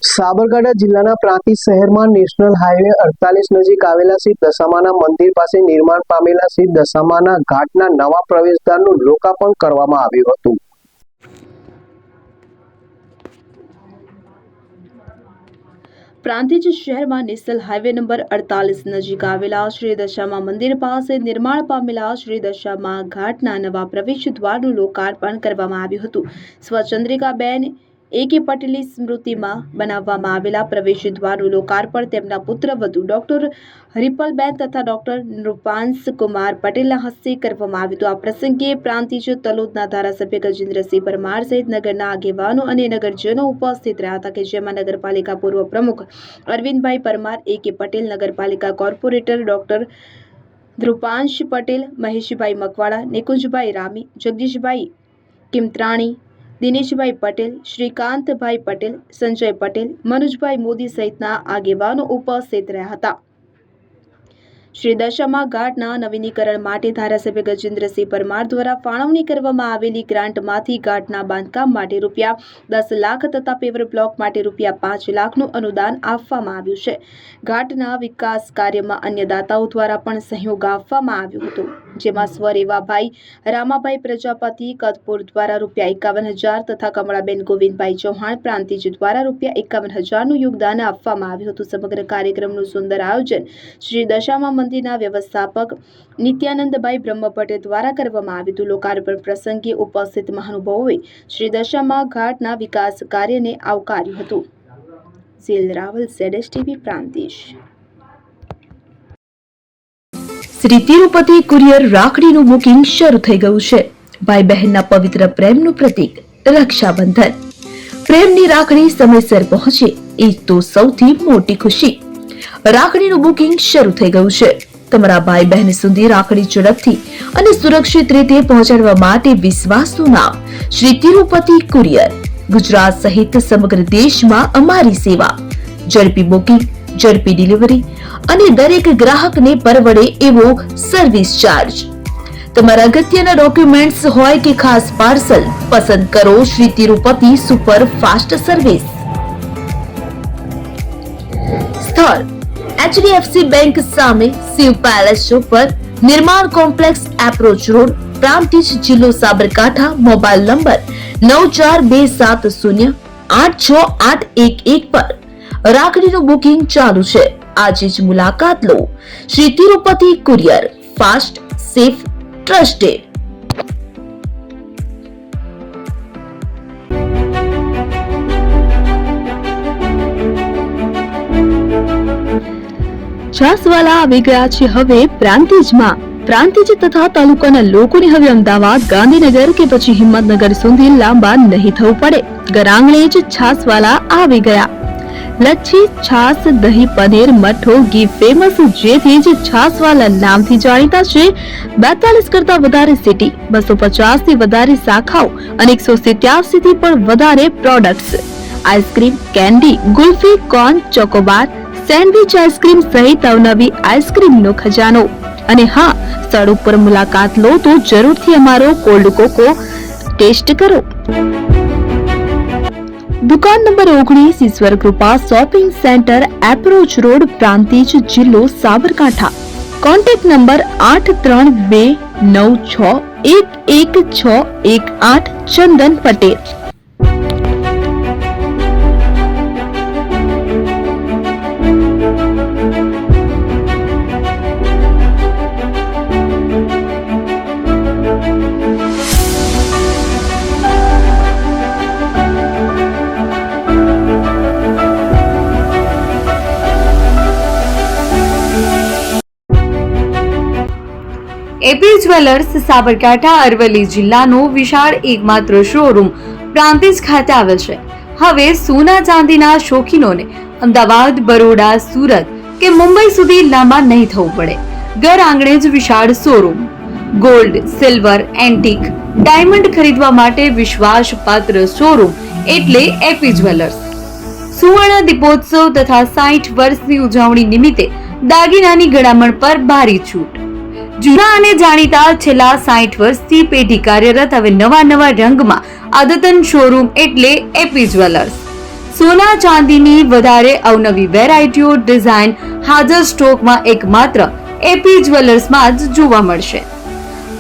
સાબરકાંઠા જિલ્લાના પ્રાંતિજ શહેરમાં national highway 48 નજીક આવેલા શ્રી દશામાના મંદિર પાસે નિર્માણ પામેલા શ્રી દશામાના ઘાટના નવા પ્રવેશદ્વારનું લોકાર્પણ કરવામાં આવ્યું હતું. પ્રાંતિજ શહેરમાં નેશનલ હાઈવે નંબર 48 નજીક આવેલા શ્રી દશામા મંદિર પાસે નિર્માણ પામેલા શ્રી દશામા ઘાટના નવા પ્રવેશ દ્વારનું લોકાર્પણ કરવામાં આવ્યું હતું. સ્વચંદ્રિકાબેન A.K. પટેલની સ્મૃતિમાં બનાવવામાં આવેલા પ્રવેશ દ્વારનું લોકાર્પણ તેમના પુત્રવધુ ડોક્ટર હરિપલબેન તથા ડોક્ટર નૃપાંશકુમાર પટેલના હસ્તે કરવામાં આવ્યું હતું. આ પ્રસંગે પ્રાંતિજ તલોદના ધારાસભ્ય ગજેન્દ્રસિંહ પરમાર સહિત નગરના આગેવાનો અને નગરજનો ઉપસ્થિત રહ્યા હતા, કે જેમાં નગરપાલિકા પૂર્વ પ્રમુખ અરવિંદભાઈ પરમાર, A.K. પટેલ, નગરપાલિકા કોર્પોરેટર ડોક્ટર ધ્રુપાંશ પટેલ, મહેશભાઈ મકવાણા, નિકુંજભાઈ રામી, જગદીશભાઈ કિમત્રાણી, દિનેશભાઈ પટેલ, શ્રીકાંતભાઈ પટેલ, સંજય પટેલ, મનુજભાઈ મોદી સહિતના આગેવાનો ઉપસ્થિત રહ્યા હતા. શ્રી દશામા ઘાટના નવીનીકરણ માટે ધારાસભ્ય ગજેન્દ્રસિંહ પરમાર દ્વારા ફાળવણી કરવામાં આવેલી ગ્રાન્ટમાંથી ઘાટના બાંધકામ માટે ₹10 લાખ તથા પેવર બ્લોક માટે ₹5 લાખનું અનુદાન આપવામાં આવ્યું છે. ઘાટના વિકાસ કાર્યમાં અન્ય દાતાઓ દ્વારા પણ સહયોગ આપવામાં આવ્યો હતો, જેમાં સ્વરેવાભાઈ રામાભાઈ પ્રજાપતિ કતપુર દ્વારા ₹51,000 તથા કમળાબેન ગોવિંદભાઈ ચૌહાણ પ્રાંતિજ દ્વારા ₹51,000નું યોગદાન આપવામાં આવ્યું હતું. સમગ્ર કાર્યક્રમનું સુંદર આયોજન શ્રી દશામા મંદિરના વ્યવસ્થાપક નિત્યાનંદભાઈ બ્રહ્મભટ્ટ દ્વારા કરવામાં આવ્યું હતું. લોકાર્પણ પ્રસંગે ઉપસ્થિત મહાનુભાવોએ શ્રી દશામા ઘાટના વિકાસ કાર્યને આવકાર્યું હતું. ઝીલ રાવલ, ZSTV પ્રાંતિજ. શ્રી તિરુપતિ કુરિયર રાખડીનું બુકિંગ શરૂ થઈ ગયું છે. ભાઈ બહેનના પવિત્ર પ્રેમનું પ્રતીક રક્ષાબંધન. પ્રેમની રાખડી સમયસર પહોંચે એ તો સૌથી મોટી ખુશી. રાખડીનું બુકિંગ શરૂ થઈ ગયું છે. તમારા ભાઈ બહેન સુધી રાખડી ઝડપથી અને સુરક્ષિત રીતે પહોંચાડવા માટે વિશ્વાસનું નામ શ્રી તિરુપતિ કુરિયર. ગુજરાત સહિત સમગ્ર દેશમાં અમારી સેવા. ઝડપી બુકિંગ, ઝડપી ડિલિવરી અને દરેક ગ્રાહકને પરવડે એવો સર્વિસ ચાર્જ. તમારા અગત્યના ડોક્યુમેન્ટ્સ હોય કે ખાસ પાર્સલ, પસંદ કરો Shri Tirupati super fast service. સ્થળ HDFC બેંક સામે, શિવ પેલેસ ઉપર, નિર્માણ કોમ્પ્લેક્સ, એપ્રોચ રોડ, પ્રાંતિજ, જિલ્લો સાબરકાંઠા. મોબાઈલ નંબર 9427086811 પર રાખડીનું બુકિંગ ચાલુ છે. આજે જ મુલાકાત લો. Shri Tirupati courier, fast, safe, trusted. છાસવાલા આવી ગયા છે હવે પ્રાંતિજમાં. પ્રાંતિજ તથા તાલુકાના લોકોને હવે અમદાવાદ, ગાંધીનગર કે પછી હિંમતનગર સુધી લાંબા નહીં થવું પડે. ઘરાંગણે જ છાસવાલા આવી ગયા. લચ્છી, છાસ, દહીં, પનીર, મઠ્ઠો, ઘી ફેમસ, જેથી જ છાસવાલા નામથી જાણીતા છે. 42 કરતા વધારે સિટી, 250 થી વધારે શાખાઓ અને 187 થી પણ વધારે products. Ice cream, candy, kulfi, corn, Chocobar, sandwich ice cream સહિત અવનવી આઈસ્ક્રીમનો ખજાનો. અને હા, સ્થળ ઉપર મુલાકાત લો તો જરૂરથી અમારો કોલ્ડ કોકો ટેસ્ટ કરો. દુકાન number 19, Ishwar Krupa shopping centre, approach road, Prantij, જિલ્લો Sabarkantha. Contact number 8329611618. Chandan Patel. AP jewellers Sabarkantha Aravalli જિલ્લાનો વિશાળ એકમાત્ર શોરૂમ પ્રાંતિજ ખાતે આવેલ છે. હવે સોના ચાંદીના શોખીનોને અમદાવાદ, બરોડા, સુરત કે મુંબઈ સુધી લાંબા નહીં થવું પડે. ઘર આંગણે જ વિશાળ showroom. Gold, silver, antique, diamond ખરીદવા માટે વિશ્વાસપાત્ર શોરૂમ એટલે એપી જ્વેલર્સ. સુવર્ણ દીપોત્સવ તથા 60 વર્ષની ઉજવણી નિમિત્તે દાગીનાની ગળામણ પર ભારી છૂટ. જૂના અને જાણીતા છેલ્લા 60 વર્ષથી પેઢી કાર્યરત હવે નવા રંગમાં અદ્યતન શોરૂમ એટલે એપી જ્વેલર્સ. સોના ચાંદીની વધારે અવનવી વેરાયટીઓ ડિઝાઇન હાજર સ્ટોકમાં એકમાત્ર એપી જ્વેલર્સમાં જ જોવા મળશે.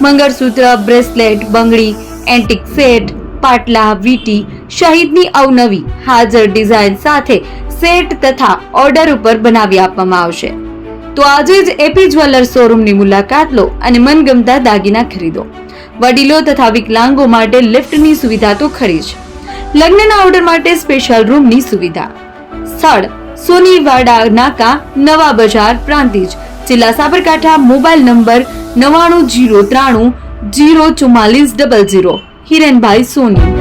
મંગળસૂત્ર, બ્રેસલેટ, બંગડી, એન્ટિક સેટ, પાટલા, વીટી સહિતની અવનવી હાજર ડિઝાઇન સાથે સેટ તથા ઓર્ડર ઉપર બનાવી આપવામાં આવશે. તો આજે જ એપી જ્વેલર્સ શોરૂમની મુલાકાત લો અને મનગમતા દાગીના ખરીદો. વડીલો તથા વિકલાંગો માટે લિફ્ટની સુવિધા તો ખરી જ. લગ્નના ઓર્ડર માટે સ્પેશિયલ રૂમની સુવિધા. સ્થળ સોનીવાડા નાકા, નવા બજાર, પ્રાંતિજ, જિલ્લા સાબરકાંઠા. Mobile number 9903 04400. હિરેનભાઈ સોની.